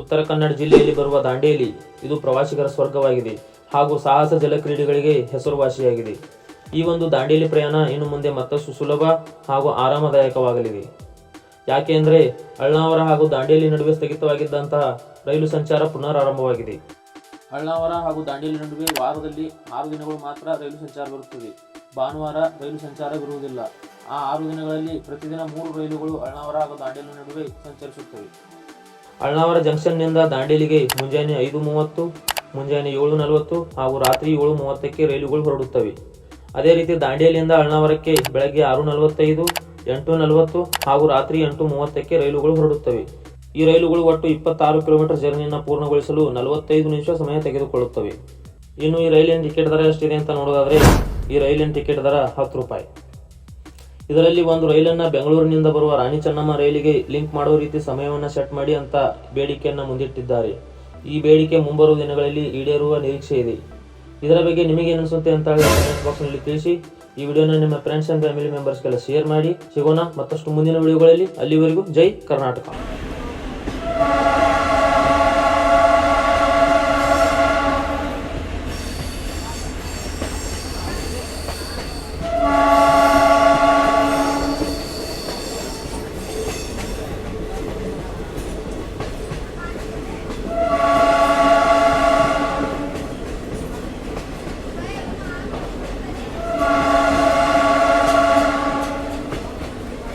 ಉತ್ತರ ಕನ್ನಡ ಜಿಲ್ಲೆಯಲ್ಲಿ ಬರುವ ದಾಂಡೇಲಿ ಇದು ಪ್ರವಾಸಿಗರ ಸ್ವರ್ಗವಾಗಿದೆ ಹಾಗೂ ಸಾಹಸ ಜಲಕ್ರೀಡೆಗಳಿಗೆ ಹೆಸರುವಾಸಿಯಾಗಿದೆ. ಈ ಒಂದು ದಾಂಡೇಲಿ ಪ್ರಯಾಣ ಇನ್ನು ಮುಂದೆ ಮತ್ತಷ್ಟು ಸುಲಭ ಹಾಗೂ ಆರಾಮದಾಯಕವಾಗಲಿದೆ. ಯಾಕೆಂದರೆ ಅಳ್ನಾವರ ಹಾಗೂ ದಾಂಡೇಲಿ ನಡುವೆ ಸ್ಥಗಿತವಾಗಿದ್ದಂತಹ ರೈಲು ಸಂಚಾರ ಪುನರಾರಂಭವಾಗಿದೆ. ಅಳ್ನಾವರ ಹಾಗೂ ದಾಂಡೇಲಿ ನಡುವೆ ವಾರದಲ್ಲಿ 6 ದಿನಗಳು ಮಾತ್ರ ರೈಲು ಸಂಚಾರವಿರುತ್ತದೆ. ಭಾನುವಾರ ರೈಲು ಸಂಚಾರವಿರುವುದಿಲ್ಲ. ಆ 6 ದಿನಗಳಲ್ಲಿ ಪ್ರತಿದಿನ 3 ರೈಲುಗಳು ಅಳ್ನಾವರ ಹಾಗೂ ದಾಂಡೇಲಿ ನಡುವೆ ಸಂಚರಿಸುತ್ತವೆ. ಅಳ್ನಾವರ ಜಂಕ್ಷನ್ನಿಂದ ದಾಂಡೇಲಿಗೆ ಮುಂಜಾನೆ 5:30, ಮುಂಜಾನೆ 7:40 ಹಾಗೂ ರಾತ್ರಿ 7:30ಕ್ಕೆ ರೈಲುಗಳು ಹೊರಡುತ್ತವೆ. ಅದೇ ರೀತಿ ದಾಂಡೇಲಿಯಿಂದ ಅಳ್ನಾವರಕ್ಕೆ ಬೆಳಗ್ಗೆ 6:45, 8:40 ಹಾಗೂ ರಾತ್ರಿ 8:30ಕ್ಕೆ ರೈಲುಗಳು ಹೊರಡುತ್ತವೆ. ಈ ರೈಲುಗಳು ಒಟ್ಟು 26 ಕಿಲೋಮೀಟರ್ ಜರ್ನಿಯನ್ನು ಪೂರ್ಣಗೊಳಿಸಲು 45 ನಿಮಿಷ ಸಮಯ ತೆಗೆದುಕೊಳ್ಳುತ್ತವೆ. ಇನ್ನು ಈ ರೈಲಿನ ಟಿಕೆಟ್ ದರ ಎಷ್ಟಿದೆ ಅಂತ ನೋಡೋದಾದರೆ ಈ ರೈಲಿನ ಟಿಕೆಟ್ ದರ 10 ರೂಪಾಯಿ. ಇದರಲ್ಲಿ ಒಂದು ರೈಲನ್ನು ಬೆಂಗಳೂರಿನಿಂದ ಬರುವ ರಾಣಿ ಚೆನ್ನಮ್ಮ ರೈಲಿಗೆ ಲಿಂಕ್ ಮಾಡುವ ರೀತಿ ಸಮಯವನ್ನು ಸೆಟ್ ಮಾಡಿ ಅಂತ ಬೇಡಿಕೆಯನ್ನು ಮುಂದಿಟ್ಟಿದ್ದಾರೆ. ಈ ಬೇಡಿಕೆ ಮುಂಬರುವ ದಿನಗಳಲ್ಲಿ ಈಡೇರುವ ನಿರೀಕ್ಷೆ ಇದೆ. ಇದರ ಬಗ್ಗೆ ನಿಮಗೆ ಅನಿಸುತ್ತೆ ಅಂತ ಹೇಳಿ ಕಮೆಂಟ್ ಬಾಕ್ಸ್ನಲ್ಲಿ ತಿಳಿಸಿ. ಈ ವಿಡಿಯೋನ ನಿಮ್ಮ ಫ್ರೆಂಡ್ಸ್ ಆ್ಯಂಡ್ ಫ್ಯಾಮಿಲಿ ಮೆಂಬರ್ಸ್ಗೆಲ್ಲ ಶೇರ್ ಮಾಡಿ. ಸಿಗೋಣ ಮತ್ತಷ್ಟು ಮುಂದಿನ ವಿಡಿಯೋಗಳಲ್ಲಿ. ಅಲ್ಲಿವರೆಗೂ ಜೈ ಕರ್ನಾಟಕ.